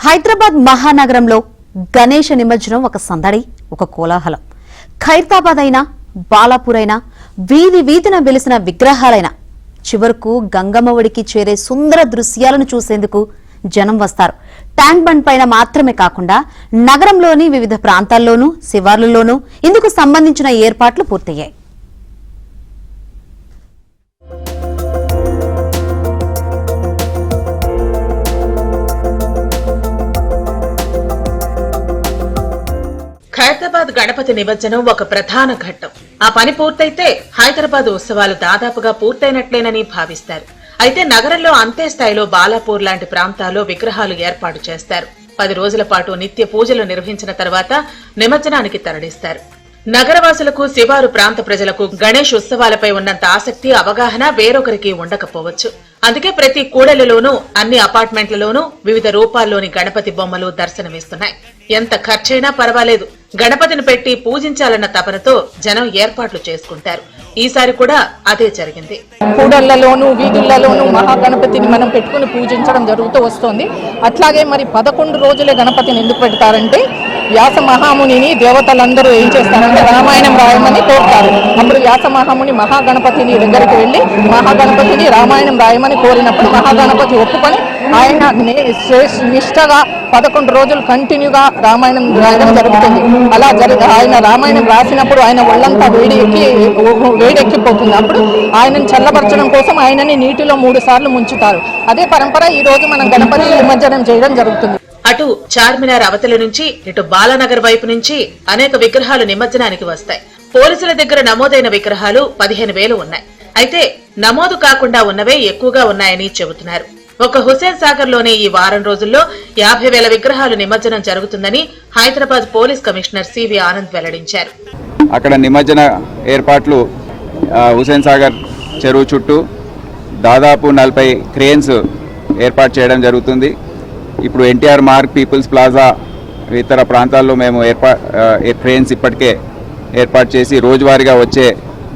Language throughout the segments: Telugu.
హైదరాబాద్ మహానగరంలో గణేష నిమజ్జనం ఒక సందడి, ఒక కోలాహలం. ఖైరతాబాద్ అయినా, బాలాపూర్ అయినా, వీధి వీధిన వెలిసిన విగ్రహాలైనా చివరకు గంగమ్మ ఒడికి చేరే సుందర దృశ్యాలను చూసేందుకు జనం వస్తారు. ట్యాంక్ బండ్ పైన మాత్రమే కాకుండా నగరంలోని వివిధ ప్రాంతాల్లోనూ, శివార్లలోనూ ఇందుకు సంబంధించిన ఏర్పాట్లు పూర్తయ్యాయి. ఖైరతాబాద్ గణపతి నిమజ్జనం ఒక ప్రధాన ఘట్టం. ఆ పని పూర్తయితే హైదరాబాద్ ఉత్సవాలు దాదాపుగా పూర్తయినట్లేనని భావిస్తారు. అయితే నగరంలో అంతే స్థాయిలో బాలాపూర్ లాంటి ప్రాంతాల్లో విగ్రహాలు ఏర్పాటు చేస్తారు. 10 రోజుల పాటు నిత్య పూజలు నిర్వహించిన తర్వాత నిమజ్జనానికి తరలిస్తారు. నగరవాసులకు, శివారు ప్రాంత ప్రజలకు గణేష్ ఉత్సవాలపై ఉన్నంత ఆసక్తి, అవగాహన వేరొకరికి ఉండకపోవచ్చు. అందుకే ప్రతి కూడలిలోనూ, అన్ని అపార్ట్మెంట్లలోనూ వివిధ రూపాల్లోని గణపతి బొమ్మలు దర్శనమిస్తున్నాయి. ఎంత ఖర్చైనా పర్వాలేదు, గణపతిని పెట్టి పూజించాలన్న తపనతో జనం ఏర్పాట్లు చేసుకుంటారు. ఈసారి కూడా అదే జరిగింది. కూడళ్లలోనూ, వీధుల్లోనూ మహాగణపతిని మనం పెట్టుకుని పూజించడం జరుగుతూ వస్తోంది. అట్లాగే మరి 11 రోజులే గణపతిని ఎందుకు పెడతారంటే, వ్యాస మహామునిని దేవతలందరూ ఏం చేస్తారంటే రామాయణం రాయమని కోరుతారు. అప్పుడు వ్యాస మహాముని మహాగణపతిని దగ్గరికి వెళ్లి మహాగణపతిని రామాయణం రాయమని కోరినప్పుడు మహాగణపతి ఒప్పుకొని ఆయన నిష్టగా 11 రోజులు కంటిన్యూగా రామాయణం రాయడం జరుగుతుంది. అలా ఆయన రామాయణం రాసినప్పుడు ఆయన ఒళ్ళంతా వేడెక్కిపోతుంది. అప్పుడు ఆయనను చల్లబరచడం కోసం ఆయనని నీటిలో 3 సార్లు ముంచుతారు. అదే పరంపర ఈ రోజు మనం గణపతి నిమజ్జనం చేయడం జరుగుతుంది. అటు చార్మినార్ అవతల నుంచి, ఇటు బాలానగర్ వైపు నుంచి అనేక విగ్రహాలు నిమజ్జనానికి వస్తాయి. పోలీసుల దగ్గర నమోదైన విగ్రహాలు 15,000 ఉన్నాయి. అయితే నమోదు కాకుండా ఉన్నవే ఎక్కువగా ఉన్నాయని చెబుతున్నారు. ఒక హుసేన్ సాగర్ లోనే ఈ వారం రోజుల్లో 50,000 విగ్రహాలు నిమజ్జనం జరుగుతుందని Hyderabad police commissioner CV Anand వెల్లడించారు. అక్కడ నిమజ్జన ఏర్పాట్లు హుసేన్ సాగర్ చెరువు చుట్టూ దాదాపు 40 క్రేన్స్ ఏర్పాటు చేయడం జరుగుతుంది. ఇప్పుడు ఎన్టీఆర్ మార్గ్, పీపుల్స్ ప్లాజా, ఇతర ప్రాంతాల్లో మేము క్రేన్స్ ఇప్పటికే ఏర్పాటు చేసి రోజువారీగా వచ్చే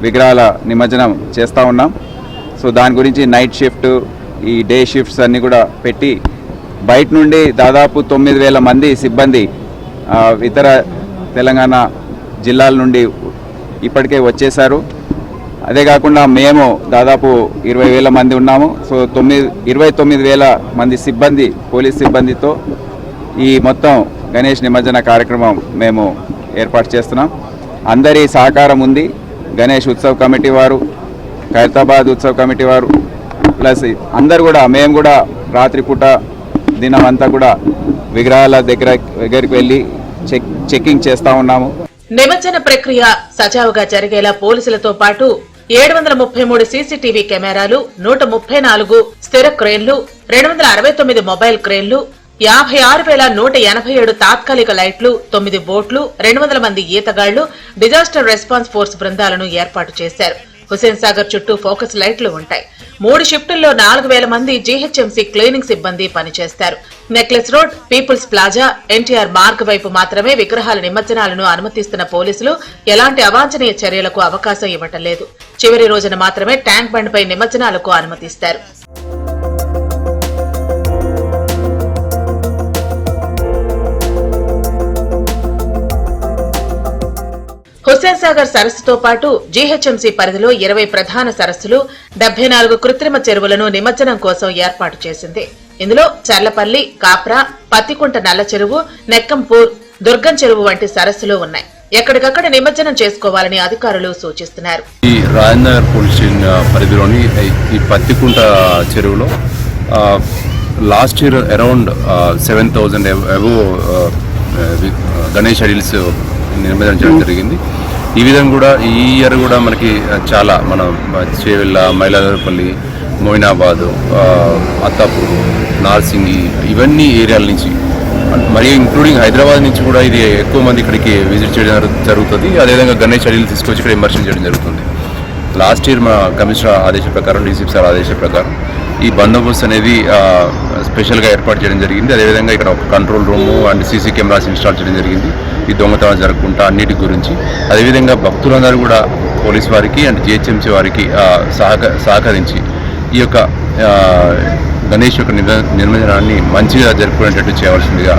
విగ్రహాల నిమజ్జనం చేస్తూ ఉన్నాం. సో దాని గురించి నైట్ షిఫ్ట్, ఈ డే షిఫ్ట్స్ అన్నీ కూడా పెట్టి బయట నుండి దాదాపు 9,000 మంది సిబ్బంది ఇతర తెలంగాణ జిల్లాల నుండి ఇప్పటికే వచ్చేశారు. అదే కాకుండా మేము దాదాపు 20,000 మంది ఉన్నాము. సో 29,000 మంది సిబ్బంది, పోలీస్ సిబ్బందితో ఈ మొత్తం గణేష్ నిమజ్జన కార్యక్రమం మేము ఏర్పాటు చేస్తున్నాం. అందరి సహకారం ఉంది. గణేష్ ఉత్సవ్ కమిటీ వారు, ఖైరతాబాద్ ఉత్సవ్ కమిటీ వారు, ప్లస్ అందరు కూడా, మేము కూడా రాత్రిపూట దినం అంతా కూడా విగ్రహాల దగ్గరికి వెళ్ళి చెకింగ్ చేస్తూ ఉన్నాము. నిమజ్జన ప్రక్రియ సజావుగా జరిగేలా పోలీసులతో పాటు 733 సీసీటీవీ కెమెరాలు, 134 స్థిర క్రేన్లు, 269 మొబైల్ క్రేన్లు, 56,187 తాత్కాలిక లైట్లు, 9 బోట్లు, 200 మంది ఈతగాళ్లు, డిజాస్టర్ రెస్పాన్స్ ఫోర్స్ బృందాలను ఏర్పాటు చేశారు. హుసేన్ సాగర్ చుట్టూ ఫోకస్ లైట్లు ఉంటాయి. 3 షిఫ్టుల్లో 4,000 మంది జీహెచ్ఎంసీ క్లీనింగ్ సిబ్బంది పనిచేస్తారు. Necklace road, people's plaza, NTR Marg వైపు మాత్రమే విగ్రహాల నిమజ్జనాలను అనుమతిస్తున్న పోలీసులు ఎలాంటి అవాంఛనీయ చర్యలకు అవకాశం ఇవ్వటం లేదు. చివరి రోజున మాత్రమే ట్యాంక్ బండ్ పై నిమజ్జనాలకు అనుమతిస్తారు. హుసేన్ సాగర్ సరస్సుతో పాటు జీహెచ్ఎంసీ పరిధిలో 20 ప్రధాన సరస్సులు, 74 కృత్రిమ చెరువులను నిమజ్జనం కోసం ఏర్పాటు చేసింది. ఇందులో చర్లపల్లి, కాప్రా, పత్తికుంట నల్ల చెరువు, నెక్కంపూర్, దుర్గం చెరువు వంటి సరస్సులు ఉన్నాయి. ఎక్కడికక్కడ నిమజ్జనం చేసుకోవాలని అధికారులు సూచిస్తున్నారు. ఈ రాజనగర్ పోలీస్ స్టేషన్ పరిధిలోని ఈ పత్తికుంట చెరువులో last year around 7,000 above Ganesh idols నిమజ్జనం చేయడం జరిగింది. ఈ విధంగా కూడా ఈ ఇయర్ కూడా మనకి చాలా మన చేవెళ్ళ, మైలాదపల్లి, మోయినాబాదు, అత్తాపూర్, నార్సింగి, ఇవన్నీ ఏరియాల నుంచి, మరియు ఇంక్లూడింగ్ హైదరాబాద్ నుంచి కూడా ఇది ఎక్కువ మంది ఇక్కడికి విజిట్ చేయడం జరుగుతుంది. అదేవిధంగా గణేష్ ఐడిల్స్ తీసుకొచ్చి ఇక్కడ ఇమర్షన్ చేయడం జరుగుతుంది. లాస్ట్ ఇయర్ మా కమిషనర్ ఆదేశం ప్రకారం, డీసీపీ సార్ ఆదేశం ప్రకారం ఈ బందోబస్తు అనేది స్పెషల్గా ఏర్పాటు చేయడం జరిగింది. అదేవిధంగా ఇక్కడ ఒక control room and CC cameras install చేయడం జరిగింది. ఈ దొంగతనం జరగకుండా అన్నిటి గురించి, అదేవిధంగా భక్తులందరూ కూడా పోలీస్ వారికి అండ్ జీహెచ్ఎంసీ వారికి సహకరించి ఈ యొక్క గణేష్ యొక్క నిమజ్జనాన్ని మంచిగా జరుపుకునేటట్టు చేయవలసిందిగా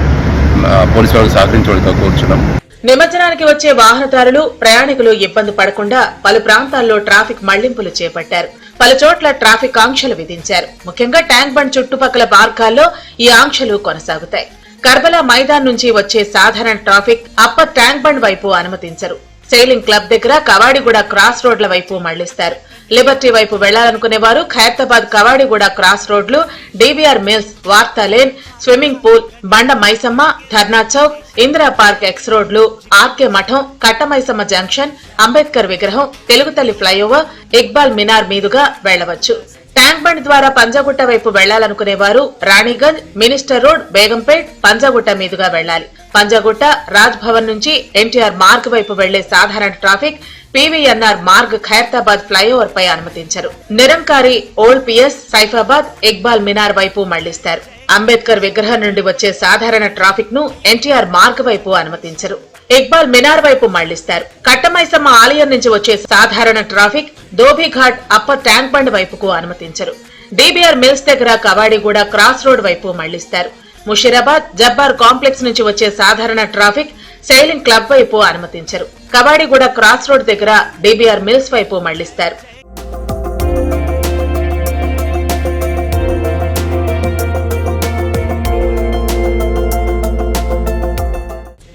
పోలీసు వాళ్ళకు సహకరించవలసిగా కోరుచున్నాం. నిమజ్జనానికి వచ్చే వాహనదారులు ప్రయాణికులు ఇబ్బంది పడకుండా పలు ప్రాంతాల్లో ట్రాఫిక్ మళ్లింపులు చేపట్టారు. పలు చోట్ల ట్రాఫిక్ ఆంక్షలు విధించారు. ముఖ్యంగా ట్యాంక్ బండ్ చుట్టుపక్కల మార్గాల్లో ఈ ఆంక్షలు కొనసాగుతాయి. కర్బలా మైదాన్ నుంచి వచ్చే సాధారణ ట్రాఫిక్ అప్పర్ ట్యాంక్ బండ్ వైపు అనుమతించరు. సెయిలింగ్ క్లబ్ దగ్గర కవాడిగూడ క్రాస్ రోడ్ల వైపు మళ్లిస్తారు. లిబర్టీ వైపు వెళ్లాలనుకునే వారు ఖైరతాబాద్ కవాడిగూడ క్రాస్ రోడ్లు, డీవీఆర్ మిల్స్, వార్తా లేన్, స్విమ్మింగ్ పూల్, బండ మైసమ్మ, ధర్నా చౌక్, ఇందిరా పార్క్ ఎక్స్ రోడ్లు, ఆర్కే మఠం, కట్టమైసమ్మ జంక్షన్, అంబేద్కర్ విగ్రహం, తెలుగుతల్లి ఫ్లైఓవర్, ఇక్బాల్ మినార్ మీదుగా వెళ్లవచ్చు. ట్యాంక్ బండ్ ద్వారా పంజాగుట్ట వైపు వెళ్లాలనుకునే వారు రాణిగంజ్, మినిస్టర్ రోడ్, బేగంపేట్, పంజాగుట్ట మీదుగా వెళ్లాలి. పంజాగుట్ట, రాజ్ భవన్ నుంచి ఎన్టీఆర్ మార్గ్ వైపు వెళ్లే సాధారణ traffic PVNR Marg Khairatabad flyover పై అనుమతించరు. నిరంకారి, ఓల్డ్ పిఎస్, సైఫాబాద్, ఇక్బాల్ మినార్ వైపు మళ్లిస్తారు. అంబేద్కర్ విగ్రహం నుండి వచ్చే సాధారణ ట్రాఫిక్ ను ఎన్టీఆర్ మార్గ్ వైపు అనుమతించరు. ఇక్బాల్ మినార్ వైపు మళ్లిస్తారు. కట్టమైసమ్మ ఆలయం నుంచి వచ్చే సాధారణ traffic dhobi ghat, upper tank bund వైపుకు అనుమతించరు. డీబీఆర్ మిల్స్ దగ్గర కవాడిగూడ క్రాస్ రోడ్ వైపు మళ్లిస్తారు. ముషీరాబాద్, జబ్బార్ కాంప్లెక్స్ నుంచి వచ్చే సాధారణ ట్రాఫిక్ సెయిలింగ్ క్లబ్ వైపు అనుమతించరు. కవాడిగూడ క్రాస్ రోడ్ దగ్గర డీబీఆర్ మిల్స్ వైపు మళ్లిస్తారు.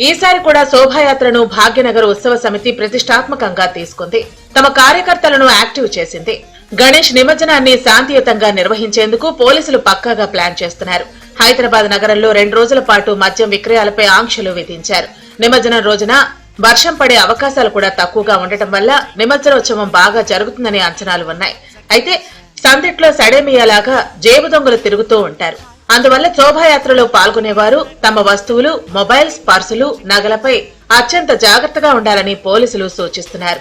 ఈసారి కూడా శోభాయాత్రను భాగ్యనగర్ ఉత్సవ సమితి ప్రతిష్టాత్మకంగా తీసుకుంది. తమ కార్యకర్తలను యాక్టివ్ చేసింది. గణేష్ నిమజ్జనాన్ని శాంతియుతంగా నిర్వహించేందుకు పోలీసులు పక్కాగా ప్లాన్ చేస్తున్నారు. హైదరాబాద్ నగరంలో 2 రోజుల పాటు మద్యం విక్రయాలపై ఆంక్షలు విధించారు. నిమజ్జనం రోజున వర్షం పడే అవకాశాలు కూడా తక్కువగా ఉండటం వల్ల నిమజ్జనోత్సవం బాగా జరుగుతుందనే అంచనాలు ఉన్నాయి. అయితే సందిట్లో సడేమియాలాగా జేబు దొంగలు తిరుగుతూ ఉంటారు. అందువల్ల శోభాయాత్రలో పాల్గొనేవారు తమ వస్తువులు, మొబైల్స్, పర్సులు, నగలపై అత్యంత జాగ్రత్తగా ఉండాలని పోలీసులు సూచిస్తున్నారు.